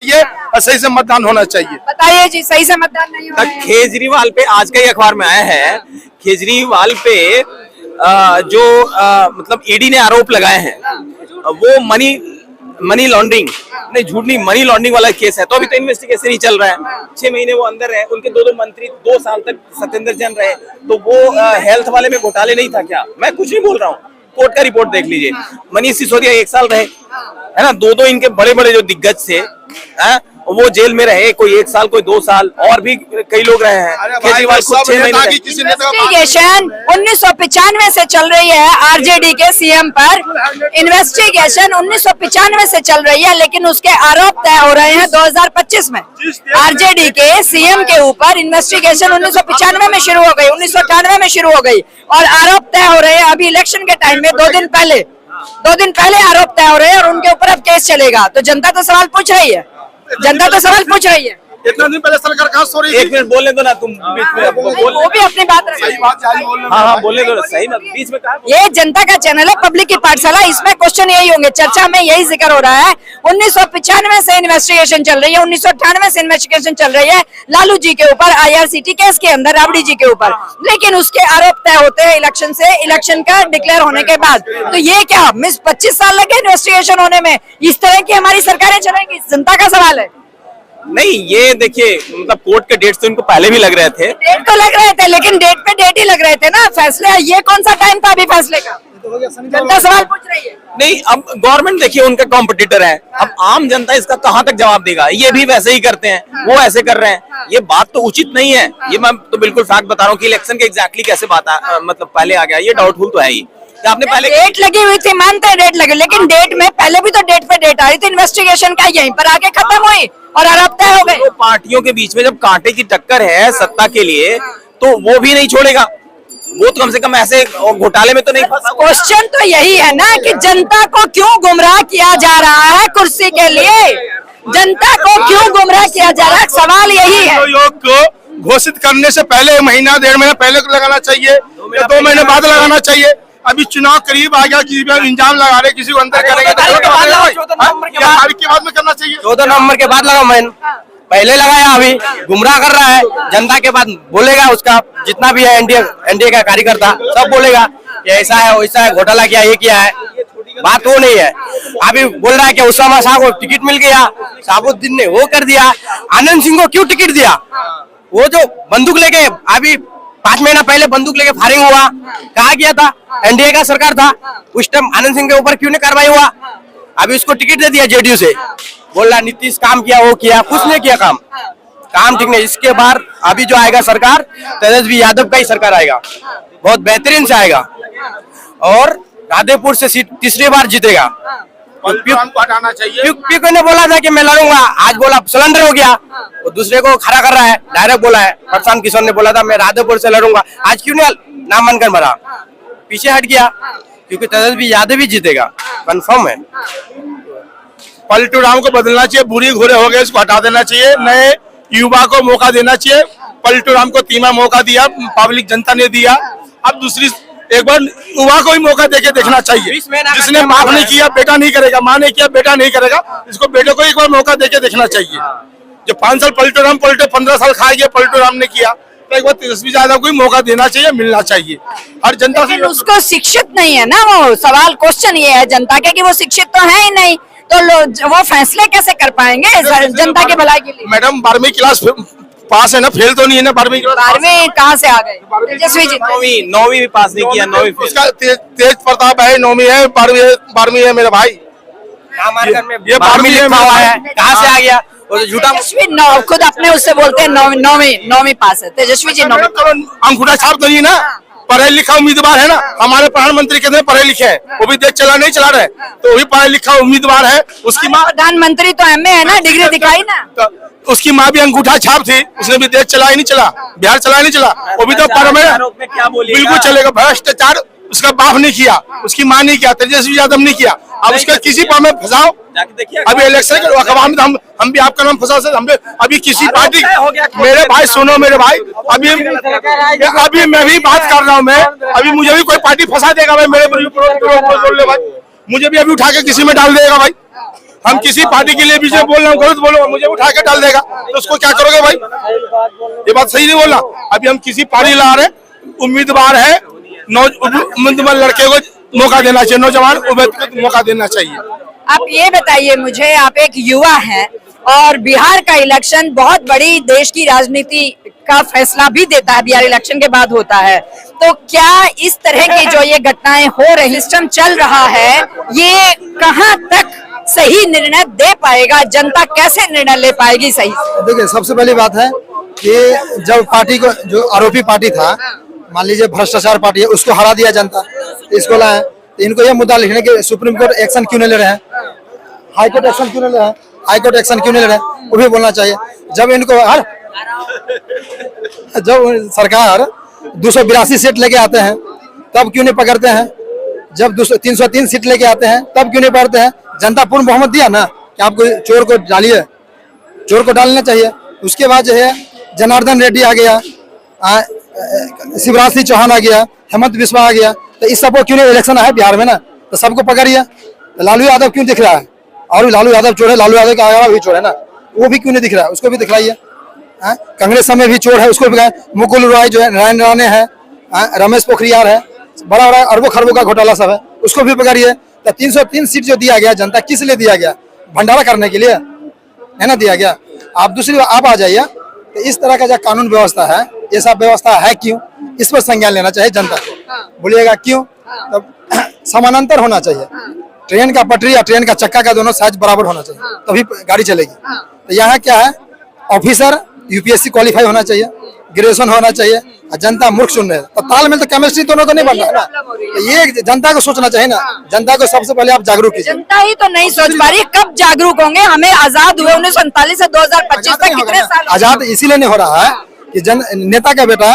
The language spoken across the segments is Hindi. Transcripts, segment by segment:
ये और सही से मतदान होना चाहिए। बताइए जी, सही से मतदान नहीं हुआ है। केजरीवाल पे आज का ही अखबार में आया है, केजरीवाल पे जो मतलब ईडी ने आरोप लगाए हैं वो मनी लॉन्ड्रिंग नहीं, झूठ नहीं, मनी लॉन्ड्रिंग वाला केस है। तो अभी तो इन्वेस्टिगेशन ही चल रहा है। 6 महीने वो अंदर रहे, उनके दो मंत्री 2 साल तक सत्येंद्र जैन रहे, तो वो हेल्थ वाले में घोटाले नहीं था क्या? मैं कुछ नहीं बोल रहा हूँ, कोर्ट का रिपोर्ट देख लीजिए। मनीष सिसोदिया 1 साल रहे, है ना। दो इनके बड़े बड़े जो दिग्गज थे वो जेल में रहे, कोई 1 साल, कोई 2 साल, और भी कई लोग रहे हैं। केजरीवाल खुद 6 महीने रहे। इन्वेस्टिगेशन 1995 से चल रही है आरजेडी के सीएम पर। इन्वेस्टिगेशन 1995 से चल रही है, लेकिन उसके आरोप तय हो रहे हैं 2025 में। आरजेडी के सीएम के ऊपर इन्वेस्टिगेशन 1995 में शुरू हो गई, 1998 में शुरू हो गई, और आरोप तय हो रहे हैं अभी इलेक्शन के टाइम में। 2 दिन पहले आरोप तय हो रहे हैं और उनके ऊपर अब केस चलेगा। तो जनता तो सवाल पूछ रही है, जनता तो सवाल पूछ रही है। इतना दिन पहले सरकार कहाँ सो रही थी? 1 मिनट बोलने दो ना तुम, बीच में वो भी अपनी बात रखें। हाँ बोलने दो, सही ना, बीच में कहा। ये जनता का चैनल है, पब्लिक की पाठशाला, इसमें क्वेश्चन यही होंगे, चर्चा में यही जिक्र हो रहा है। 1995 से इन्वेस्टिगेशन चल रही है, 1998 से इन्वेस्टिगेशन चल रही है लालू जी के ऊपर, IRCT केस के अंदर राबड़ी जी के ऊपर, लेकिन उसके आरोप तय होते हैं इलेक्शन का डिक्लेयर होने के बाद। तो ये क्या 25 साल लगे इन्वेस्टिगेशन होने में? इस तरह की हमारी सरकारें चलेंगी? जनता का सवाल है। नहीं, ये देखिए, मतलब कोर्ट के डेट्स तो इनको पहले भी लग रहे थे। डेट तो लग रहे थे, लेकिन डेट पे डेट ही लग रहे थे ना। फैसले, ये कौन सा टाइम था अभी फैसले का? जनता सवाल पूछ रही है। नहीं, अब गवर्नमेंट देखिए उनका कॉम्पिटिटर है, अब आम जनता इसका कहाँ तक जवाब देगा? ये भी वैसे ही करते हैं, वो ऐसे कर रहे हैं, ये बात तो उचित नहीं है। ये मैं तो बिल्कुल फैक्ट बता रहा हूँ कि इलेक्शन के एग्जैक्टली कैसे बात मतलब पहले आ गया, ये डाउटफुल तो है ही। आपने पहले डेट लगी हुई थी, मानते हैं डेट लगी, लेकिन डेट में पहले भी तो डेट पे डेट आ रही थी। इन्वेस्टिगेशन का यहीं पर आके खत्म हुई और आरोप तय हो गए। पार्टियों के बीच में जब कांटे की टक्कर है सत्ता के लिए, तो वो भी नहीं छोड़ेगा। वो तो कम से कम ऐसे घोटाले में तो नहीं फंसा। क्वेश्चन तो यही है ना कि जनता को क्यों गुमराह किया जा रहा है कुर्सी के लिए? जनता को क्यों गुमराह किया जा रहा है? सवाल यही है। योग को घोषित करने से पहले महीना 1.5 महीना पहले लगाना चाहिए या 2 महीने बाद लगाना चाहिए? अभी चुनाव करीब आ गया, किसी पर इंजाम लगा रहे, किसी को अंदर करेंगे, तारीख के बाद में करना चाहिए। 14 नवंबर के बाद लगा, मैंने पहले लगाया। अभी गुमराह कर रहा है जनता के बाद, बोलेगा उसका जितना भी है एनडीए का कार्यकर्ता सब बोलेगा ये ऐसा है वैसा है, घोटाला किया, ये किया है। बात वो नहीं है। अभी बोल रहा है कि उसामा शाह को टिकट मिल गया, शहाबुद्दीन ने वो कर दिया, आनंद सिंह को क्यों टिकट दिया? वो जो बंदूक लेके अभी 5 महीना पहले बंदूक लेके फायरिंग हुआ, कहा गया था? एनडीए का सरकार था उस टाइम, आनंद सिंह के ऊपर क्यों नहीं कार्रवाई हुआ? अभी उसको टिकट दे दिया जेडीयू से, बोल रहा नीतीश काम किया, वो किया, कुछ नहीं किया काम ठीक नहीं। इसके बाद अभी जो आएगा सरकार, तेजस्वी यादव का ही सरकार आएगा, बहुत बेहतरीन से आएगा, और राधेपुर से सीट तीसरी बार जीतेगा। हटाना चाहिए। पीकू ने बोला था कि मैं लड़ूंगा, आज बोला सिलेंडर हो गया, वो दूसरे को खड़ा कर रहा है, डायरेक्ट बोला है। प्रशांत किशोर ने बोला था मैं राधेपुर से लड़ूंगा, आज क्यों नहीं नामांकन भरा? पीछे हट गया, क्योंकि तेजस्वी यादव ही जीतेगा, कंफर्म है। पलटू राम को बदलना चाहिए, बुरी घोड़े हो गए, इसको हटा देना चाहिए, नए युवा को मौका देना चाहिए। पलटू राम को 3 मौका दिया, पब्लिक जनता ने दिया, अब दूसरी एक बार युवा को ही मौका देके देखना चाहिए। जिसने माफ नहीं किया बेटा नहीं करेगा, माँ ने किया बेटा नहीं करेगा, इसको बेटे को एक बार मौका देके देखना चाहिए। जो 5 साल पलटू राम पलटे, 15 साल खा गया पलटू राम ने किया, तो एक बार तेजस्वी यादव को ही मौका देना चाहिए, मिलना चाहिए। हर जनता से उसको शिक्षित नहीं है ना, वो सवाल क्वेश्चन ये है जनता के कि वो शिक्षित तो है ही नहीं, तो वो फैसले कैसे कर पाएंगे जनता के भलाई के लिए? मैडम 12वीं क्लास पास है ना, फेल तो नहीं है ना? 12वीं कहाँ से आ गए तेजस्वी जी? 9वीं भी पास नहीं किया, 9वीं उसका तेज प्रताप है, 9वीं है, 12वीं है मेरे भाई। नामांकन में ये 12वीं लिखा हुआ है, कहाँ से आ गया? झूठा तेजस्वी खुद अपने उससे बोलते हैं 9वीं पास है तेजस्वी जी। 9वीं अंगूठा छाप तो नहीं ना, पढ़े लिखा उम्मीदवार है ना। हमारे प्रधानमंत्री कितने पढ़े लिखे हैं, वो भी देश चला नहीं चला रहे, तो वही पढ़ा लिखा उम्मीदवार है। उसकी माँ प्रधानमंत्री तो एमए है ना, डिग्री दिखाई ना। तो उसकी माँ भी अंगूठा छाप थी, उसने भी देश चला ही नहीं चला, बिहार चला ही नहीं चला, वो भी तो पर में बिल्कुल चलेगा। भ्रष्टाचार उसका बाप नहीं किया, उसकी माँ नहीं किया, तेजस्वी यादव नहीं किया। अब उसका किसी पर में फंसाओ, अभी इलेक्शन के अखबार में हम भी आपका नाम फंसा सकते। अभी किसी पार्टी, मेरे भाई सुनो मेरे भाई, अभी मैं भी बात कर रहा हूँ, मैं अभी मुझे भी कोई पार्टी फंसा देगा भाई, मेरे भाई मुझे भी अभी उठा के किसी में डाल देगा भाई। हम किसी पार्टी के लिए भी जो बोल रहा हूँ गलत बोलो मुझे उठा के डाल देगा, तो उसको क्या करोगे भाई? ये बात सही नहीं बोलना। अभी हम किसी पार्टी ला रहे, उम्मीदवार है, उम्मीदवार लड़के को मौका देना चाहिए, नौजवान उम्मीदवार को मौका देना चाहिए। आप ये बताइए मुझे, आप एक युवा हैं और बिहार का इलेक्शन बहुत बड़ी देश की राजनीति का फैसला भी देता है, बिहार इलेक्शन के बाद होता है, तो क्या इस तरह की जो ये घटनाएं हो रही, सिस्टम चल रहा है, ये कहां तक सही निर्णय दे पाएगा? जनता कैसे निर्णय ले पाएगी सही? देखिए, सबसे पहली बात है कि जब पार्टी को, जो आरोपी पार्टी था, मान लीजिए भ्रष्टाचार पार्टी है, उसको हरा दिया जनता, इसको लाए, तो इनको यह मुद्दा लिखने के सुप्रीम कोर्ट एक्शन क्यों नहीं ले रहे हैं, हाई कोर्ट एक्शन क्यों नहीं ले रहे हैं, हाई कोर्ट एक्शन क्यों नहीं ले रहे हैं, वो भी बोलना चाहिए। जब इनको जब सरकार 282 सीट लेके आते हैं तब क्यों नहीं पकड़ते हैं, जब 303 सीट लेके आते हैं तब क्यों नहीं पकड़ते हैं? जनता पूर्ण बहुमत दिया ना कि आपको चोर को डालिए, चोर को डालना चाहिए। उसके बाद जो है जनार्दन रेड्डी आ गया, शिवराज सिंह चौहान आ गया, हेमंत बिस्वा आ गया, तो इस सबको क्यों नहीं इलेक्शन है बिहार में ना, तो सबको पकड़िए। तो लालू यादव क्यों दिख रहा है? और लालू यादव चोर है, लालू यादव का आगे भी चोर है ना, वो भी क्यों नहीं दिख रहा है? उसको भी दिखलाइए। कांग्रेस में भी चोर है, उसको भी। मुकुल रॉय जो है, नारायण राणे है, रमेश पोखरियाल है, बड़ा बड़ा अरबों खरबों का घोटाला सब है, उसको भी पकड़िए। तो 303 सीट जो दिया गया जनता किस लिए दिया गया? भंडारा करने के लिए है ना दिया गया। आप दूसरी आप आ जाइए, तो इस तरह का जो कानून व्यवस्था है, ये सब व्यवस्था है क्यों, इस पर संज्ञान लेना चाहिए जनता को। बोलिएगा क्यों? तब समानांतर होना चाहिए, ट्रेन का पटरी या ट्रेन का चक्का का दोनों साइज बराबर होना चाहिए, तभी गाड़ी चलेगी। तो यहाँ क्या है, ऑफिसर यूपीएससी क्वालिफाई होना चाहिए, ग्रेजुएशन होना चाहिए, और जनता मूर्ख सुन रहे हैं, तो तालमेल तो केमिस्ट्री दोनों तो नहीं बन रहा है ना। तो ये जनता को सोचना चाहिए ना, जनता को सबसे पहले आप जागरूक कीजिए। जनता ही तो नहीं सोच पा रही, कब जागरूक होंगे? हमें आजाद हुए 1947 से 2025 तक कितने साल? आजाद इसीलिए नहीं हो रहा है कि नेता का बेटा,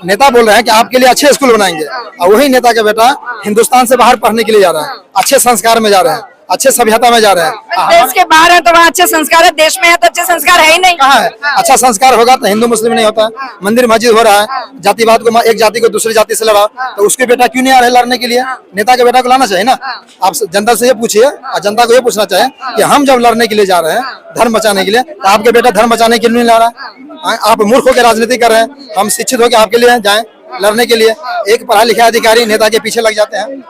नेता बोल रहे हैं कि आपके लिए अच्छे स्कूल बनाएंगे, और वही नेता का बेटा हिंदुस्तान से बाहर पढ़ने के लिए जा रहा है, अच्छे संस्कार में जा रहे हैं, अच्छे सभ्यता में जा रहे हैं। देश के बाहर है तो वहाँ अच्छे संस्कार है, देश में है तो अच्छे संस्कार है ही नहीं। कहाँ है अच्छा संस्कार? होगा तो हिंदू मुस्लिम नहीं होता, मंदिर मस्जिद हो रहा है, जातिवाद को, एक जाति को दूसरी जाति से लड़ा, तो उसके बेटा क्यों नहीं आ रहे लड़ने के लिए? नेता के बेटा को लाना चाहिए ना। आप जनता से ये पूछिए, और जनता को ये पूछना चाहिए कि हम जब लड़ने के लिए जा रहे हैं, धर्म बचाने के लिए, तो आपके बेटा धर्म बचाने के लिए नहीं ला रहा है? आप मूर्ख होकर राजनीति कर रहे हैं, हम शिक्षित होकर आपके लिए जाए लड़ने के लिए। एक पढ़ा लिखा अधिकारी नेता के पीछे लग जाते हैं,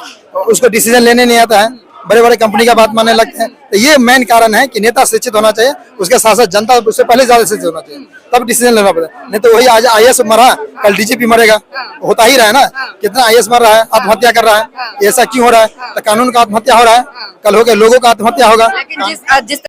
उसको डिसीजन लेने नहीं आता है, बड़े बड़े कंपनी का बात मानने लगते हैं। तो ये मेन कारण है कि नेता शिक्षित होना चाहिए, उसके साथ साथ जनता उससे पहले ज्यादा शिक्षित होना चाहिए, तब डिसीजन लेना पड़ेगा। नहीं तो वही आज आईएएस मरा, कल डीजीपी मरेगा, होता ही रहा है ना। कितना आईएएस मर रहा है, आत्महत्या कर रहा है, ऐसा क्यों हो रहा है? तो कानून का आत्महत्या हो रहा है, कल होकर लोगों का आत्महत्या होगा। लेकिन जिस